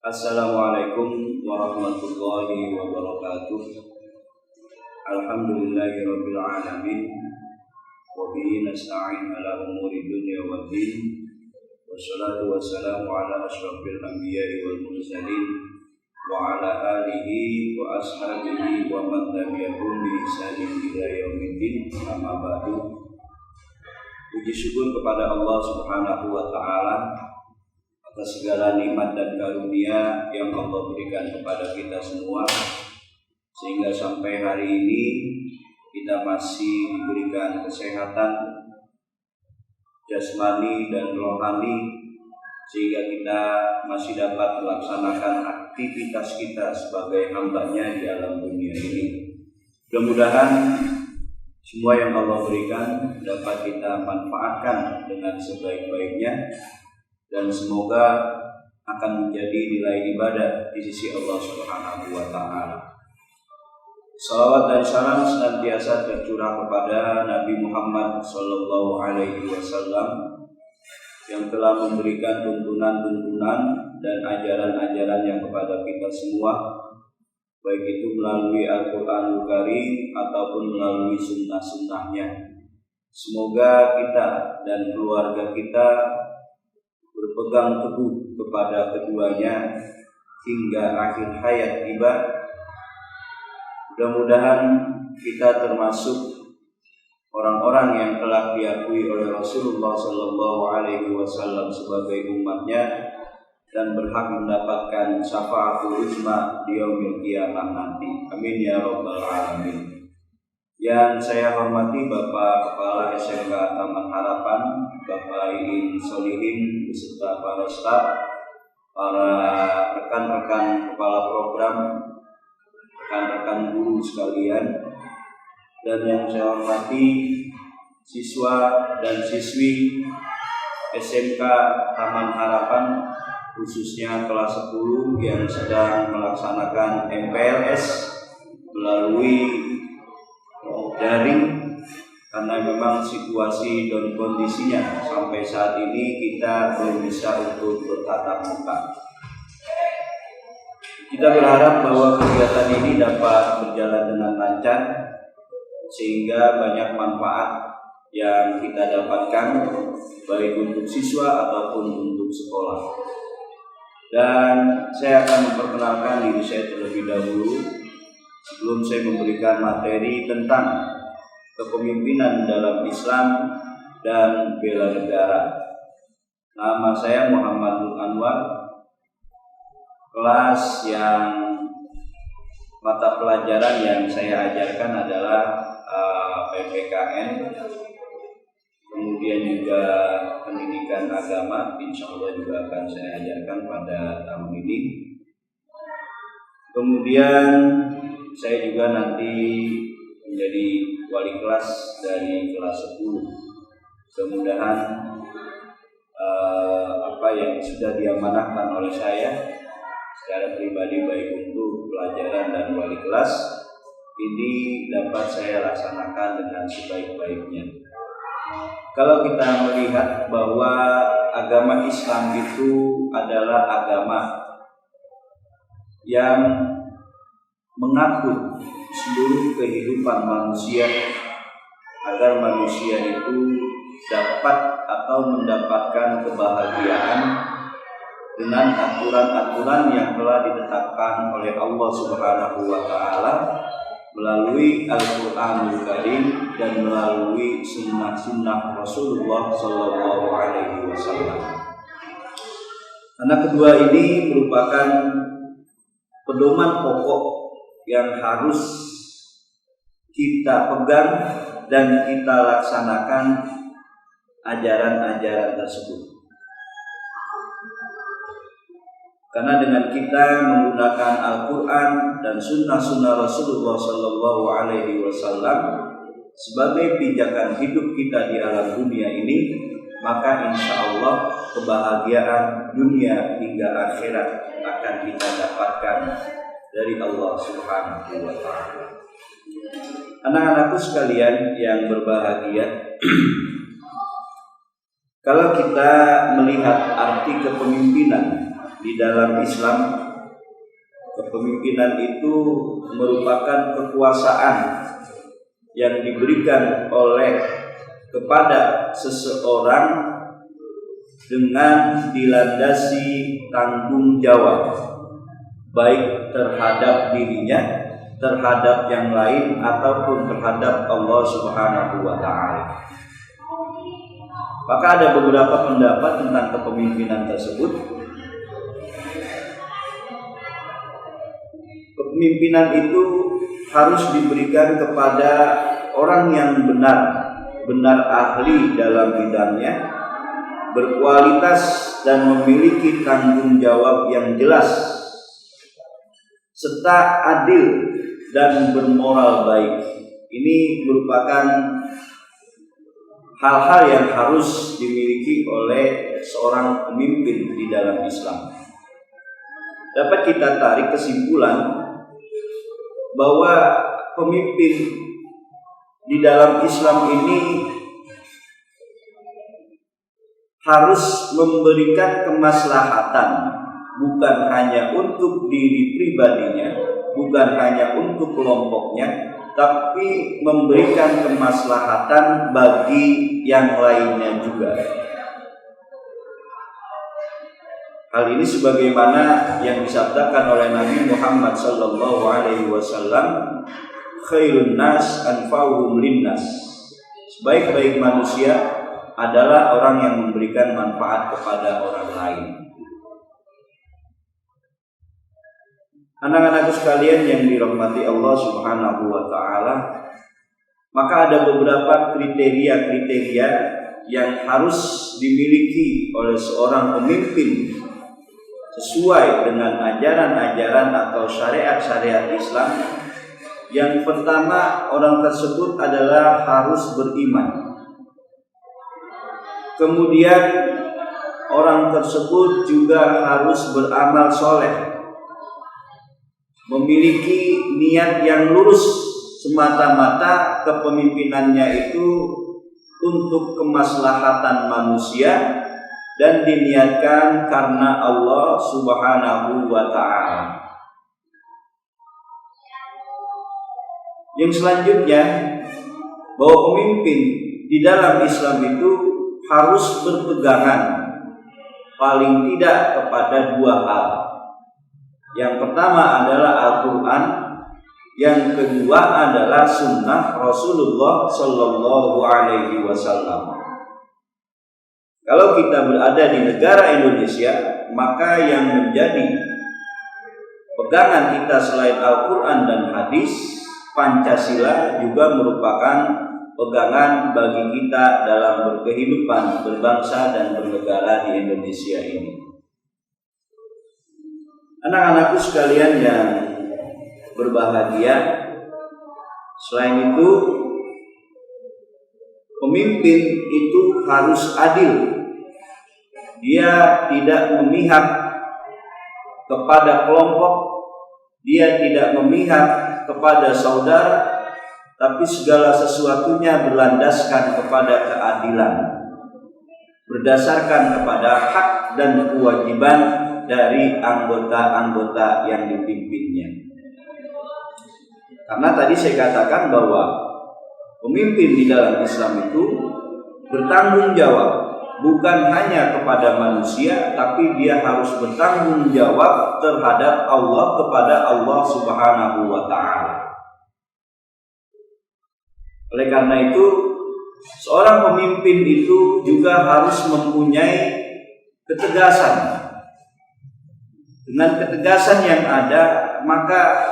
Assalamualaikum warahmatullahi wabarakatuh. Alhamdulillahirabbil alamin. Wa bihi nasta'in ala umuri dunya waddin. Wassalatu wassalamu ala asyrafil anbiya'i wal mursalin wa ala alihi wa ashabihi wa man tabi'ahum bi ihsanin ila yaumiddin. Amma ba'du. Puji syukur kepada Allah Subhanahu wa taala atas segala nikmat dan karunia yang Allah berikan kepada kita semua, sehingga sampai hari ini kita masih diberikan kesehatan jasmani dan rohani, sehingga kita masih dapat melaksanakan aktivitas kita sebagai hamba-Nya di alam dunia ini. Mudah-mudahan semua yang Allah berikan dapat kita manfaatkan dengan sebaik-baiknya, dan semoga akan menjadi nilai ibadah di sisi Allah Subhanahu wa taala. Salawat dan salam senantiasa tercurah kepada Nabi Muhammad sallallahu alaihi wasallam yang telah memberikan tuntunan-tuntunan dan ajaran-ajarannya kepada kita semua, baik itu melalui Al-Qur'anul Karim ataupun melalui sunnah-sunnahnya. Semoga kita dan keluarga kita berpegang teguh kepada keduanya hingga akhir hayat tiba. Mudah-mudahan kita termasuk orang-orang yang telah diakui oleh Rasulullah sallallahu alaihi wasallam sebagai umatnya dan berhak mendapatkan syafaatul uzma di yaumil qiyamah nanti. Amin ya rabbal alamin. Yang saya hormati Bapak Kepala SMK Taman Harapan, Bapak Iin Solihin beserta para staf, para rekan-rekan kepala program, rekan-rekan guru sekalian, dan yang saya hormati siswa dan siswi SMK Taman Harapan, khususnya kelas 10 yang sedang melaksanakan MPLS melalui daring, karena memang situasi dan kondisinya sampai saat ini kita belum bisa untuk bertatap muka. Kita berharap bahwa kegiatan ini dapat berjalan dengan lancar, sehingga banyak manfaat yang kita dapatkan baik untuk siswa ataupun untuk sekolah. Dan saya akan memperkenalkan diri saya terlebih dahulu sebelum saya memberikan materi tentang kepemimpinan dalam Islam dan bela negara. Nama saya Muhammad Nur Anwar. Kelas yang mata pelajaran yang saya ajarkan adalah PPKN, kemudian juga pendidikan agama, insya Allah juga akan saya ajarkan pada tahun ini. Kemudian saya juga nanti menjadi wali kelas dari kelas 10. Mudah-mudahan apa yang sudah diamanahkan oleh saya secara pribadi baik untuk pelajaran dan wali kelas ini dapat saya laksanakan dengan sebaik-baiknya. Kalau kita melihat bahwa agama Islam itu adalah agama yang mengatur seluruh kehidupan manusia agar manusia itu dapat atau mendapatkan kebahagiaan dengan aturan-aturan yang telah ditetapkan oleh Allah Subhanahu wa taala melalui Al-Qur'anul Karim dan melalui sunnah-sunnah Rasulullah sallallahu alaihi wasallam. Karena kedua ini merupakan pedoman pokok yang harus kita pegang dan kita laksanakan ajaran-ajaran tersebut. Karena dengan kita menggunakan Al-Quran dan sunnah-sunnah Rasulullah sallallahu alaihi wasallam sebagai pijakan hidup kita di alam dunia ini, maka insya Allah kebahagiaan dunia hingga akhirat akan kita dapatkan dari Allah Subhanahu wa taala. Anak-anakku sekalian yang berbahagia, kalau kita melihat arti kepemimpinan di dalam Islam, kepemimpinan itu merupakan kekuasaan yang diberikan oleh kepada seseorang dengan dilandasi tanggung jawab, baik terhadap dirinya, terhadap yang lain, ataupun terhadap Allah Subhanahu wa Ta'ala. Maka ada beberapa pendapat tentang kepemimpinan tersebut. Kepemimpinan itu harus diberikan kepada orang yang benar ahli dalam bidangnya, berkualitas dan memiliki tanggung jawab yang jelas, serta adil dan bermoral baik. Ini merupakan hal-hal yang harus dimiliki oleh seorang pemimpin di dalam Islam. Dapat kita tarik kesimpulan bahwa pemimpin di dalam Islam ini harus memberikan kemaslahatan, bukan hanya untuk diri pribadinya, bukan hanya untuk kelompoknya, tapi memberikan kemaslahatan bagi yang lainnya juga. Hal ini sebagaimana yang disabdakan oleh Nabi Muhammad SAW, khairun nas anfa'uhum linnas. Sebaik-baik manusia adalah orang yang memberikan manfaat kepada orang lain. Anak-anakku sekalian yang dirahmati Allah Subhanahu wa Ta'ala, maka ada beberapa kriteria-kriteria yang harus dimiliki oleh seorang pemimpin sesuai dengan ajaran-ajaran atau syariat-syariat Islam. Yang pertama, orang tersebut adalah harus beriman. Kemudian orang tersebut juga harus beramal soleh, memiliki niat yang lurus, semata-mata kepemimpinannya itu untuk kemaslahatan manusia dan diniatkan karena Allah Subhanahu wa Ta'ala. Yang selanjutnya, bahwa pemimpin di dalam Islam itu harus berpegangan paling tidak kepada dua hal. Yang pertama adalah Al-Quran, yang kedua adalah Sunnah Rasulullah Sallallahu Alaihi Wasallam. Kalau kita berada di negara Indonesia, maka yang menjadi pegangan kita selain Al-Quran dan hadis, Pancasila juga merupakan pegangan bagi kita dalam berkehidupan, berbangsa dan bernegara di Indonesia ini. Anak-anakku sekalian yang berbahagia, selain itu pemimpin itu harus adil. Dia tidak memihak kepada kelompok, dia tidak memihak kepada saudara, tapi segala sesuatunya berlandaskan kepada keadilan, berdasarkan kepada hak dan kewajiban dari anggota-anggota yang dipimpinnya. Karena tadi saya katakan bahwa pemimpin di dalam Islam itu bertanggung jawab, bukan hanya kepada manusia, tapi dia harus bertanggung jawab terhadap Allah, kepada Allah Subhanahu wa Ta'ala. Oleh karena itu, seorang pemimpin itu juga harus mempunyai ketegasan. Dengan ketegasan yang ada, maka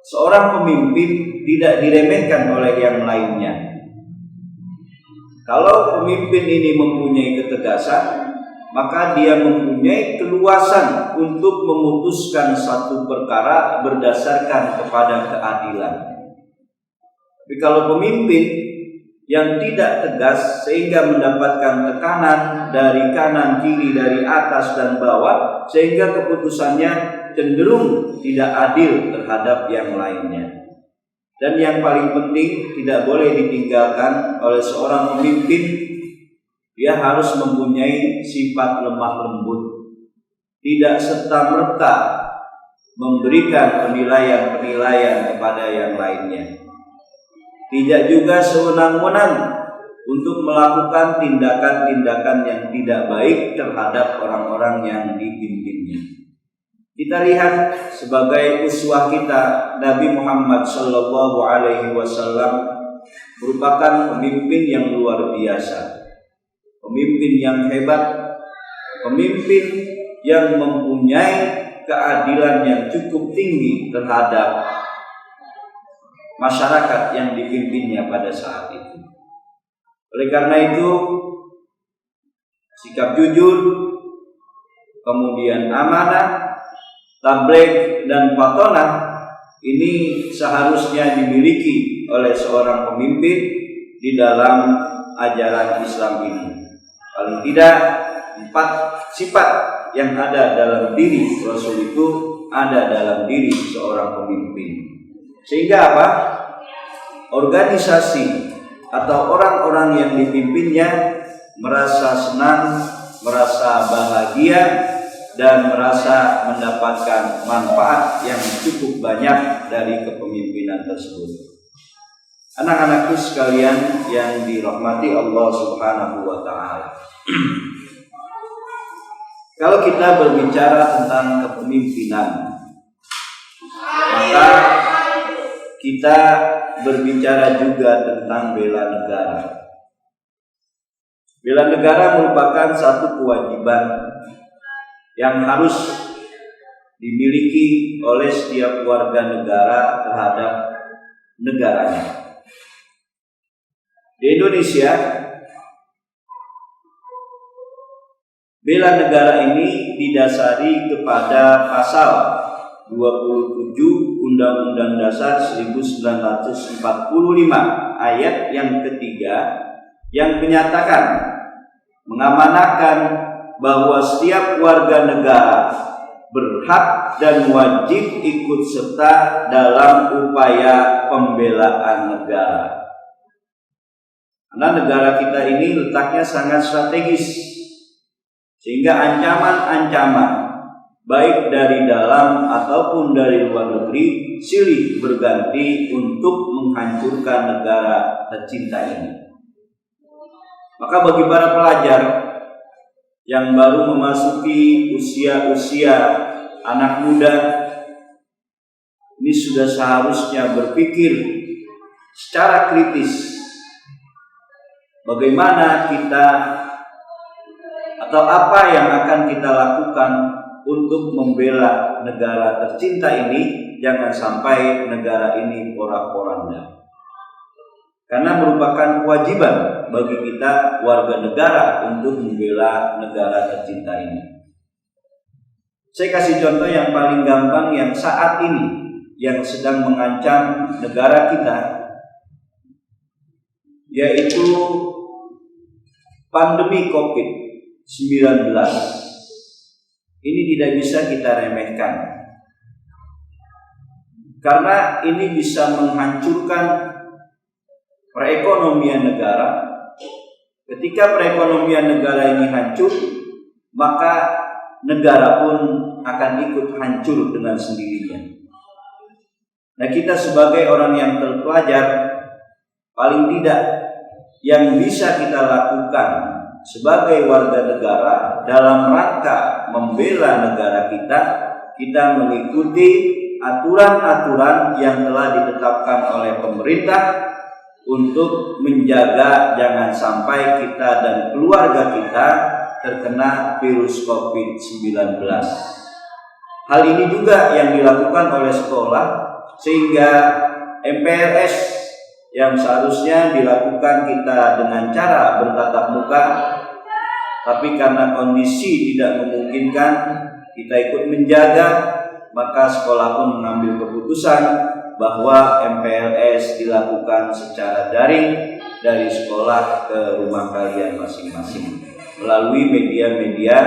seorang pemimpin tidak diremehkan oleh yang lainnya. Kalau pemimpin ini mempunyai ketegasan, maka dia mempunyai keluasan untuk memutuskan satu perkara berdasarkan kepada keadilan. Tapi kalau pemimpin yang tidak tegas sehingga mendapatkan tekanan dari kanan, kiri, dari atas dan bawah, sehingga keputusannya cenderung tidak adil terhadap yang lainnya. Dan yang paling penting, tidak boleh ditinggalkan oleh seorang pemimpin, dia harus mempunyai sifat lemah lembut. tidak serta-merta memberikan penilaian-penilaian kepada yang lainnya. Tidak juga sewenang-wenang untuk melakukan tindakan-tindakan yang tidak baik terhadap orang-orang yang dipimpinnya. Kita lihat sebagai uswah kita, Nabi Muhammad SAW merupakan pemimpin yang luar biasa, pemimpin yang hebat, pemimpin yang mempunyai keadilan yang cukup tinggi terhadap masyarakat yang dipimpinnya pada saat itu. Oleh karena itu, sikap jujur, kemudian amanah, tabligh dan patonah ini seharusnya dimiliki oleh seorang pemimpin di dalam ajaran Islam ini. Paling tidak 4 sifat yang ada dalam diri Rasul itu ada dalam diri seorang pemimpin. Sehingga apa? Organisasi atau orang-orang yang dipimpinnya merasa senang, merasa bahagia, dan merasa mendapatkan manfaat yang cukup banyak dari kepemimpinan tersebut. Anak-anakku sekalian yang dirahmati Allah Subhanahu wa Ta'ala. Kalau kita berbicara tentang kepemimpinan, maka kita berbicara juga tentang bela negara. Bela negara merupakan satu kewajiban yang harus dimiliki oleh setiap warga negara terhadap negaranya. Di Indonesia, bela negara ini didasari kepada pasal 27 Undang-Undang Dasar 1945 ayat yang ketiga yang menyatakan mengamanahkan bahwa setiap warga negara berhak dan wajib ikut serta dalam upaya pembelaan negara. Karena negara kita ini letaknya sangat strategis, sehingga ancaman-ancaman baik dari dalam ataupun dari luar negeri silih berganti untuk menghancurkan negara tercinta ini. Maka bagi para pelajar yang baru memasuki usia-usia anak muda, ini sudah seharusnya berpikir secara kritis bagaimana kita atau apa yang akan kita lakukan untuk membela negara tercinta ini. Jangan sampai negara ini porak-poranda, karena merupakan kewajiban bagi kita warga negara untuk membela negara tercinta ini. Saya kasih contoh yang paling gampang yang saat ini yang sedang mengancam negara kita, yaitu pandemi COVID-19. Ini tidak bisa kita remehkan, karena ini bisa menghancurkan perekonomian negara. Ketika perekonomian negara ini hancur, maka negara pun akan ikut hancur dengan sendirinya. Nah, kita sebagai orang yang terpelajar, paling tidak yang bisa kita lakukan sebagai warga negara dalam rangka membela negara kita mengikuti aturan-aturan yang telah ditetapkan oleh pemerintah untuk menjaga jangan sampai kita dan keluarga kita terkena virus COVID-19. Hal ini juga yang dilakukan oleh sekolah, sehingga MPLS yang seharusnya dilakukan kita dengan cara bertatap muka, tapi karena kondisi tidak memungkinkan kita ikut menjaga, maka sekolah pun mengambil keputusan bahwa MPLS dilakukan secara daring dari sekolah ke rumah kalian masing-masing melalui media-media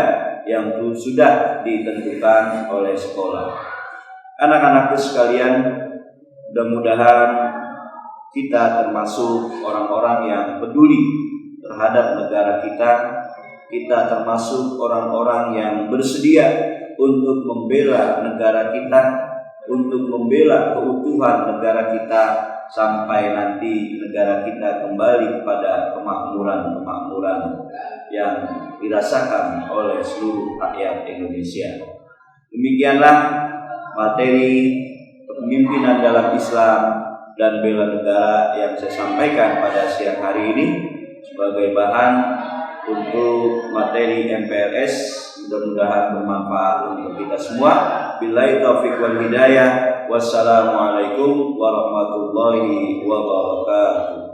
yang sudah ditentukan oleh sekolah. Anak-anakku sekalian, mudah-mudahan kita termasuk orang-orang yang peduli terhadap negara kita. Kita termasuk orang-orang yang bersedia untuk membela negara kita, untuk membela keutuhan negara kita, sampai nanti negara kita kembali kepada kemakmuran yang dirasakan oleh seluruh rakyat Indonesia. Demikianlah materi kepemimpinan dalam Islam dan bela negara yang saya sampaikan pada siang hari ini sebagai bahan untuk materi MPLS. Mudah-mudahan bermanfaat untuk kita semua. Billahi taufiq wal hidayah. Wassalamualaikum warahmatullahi wabarakatuh.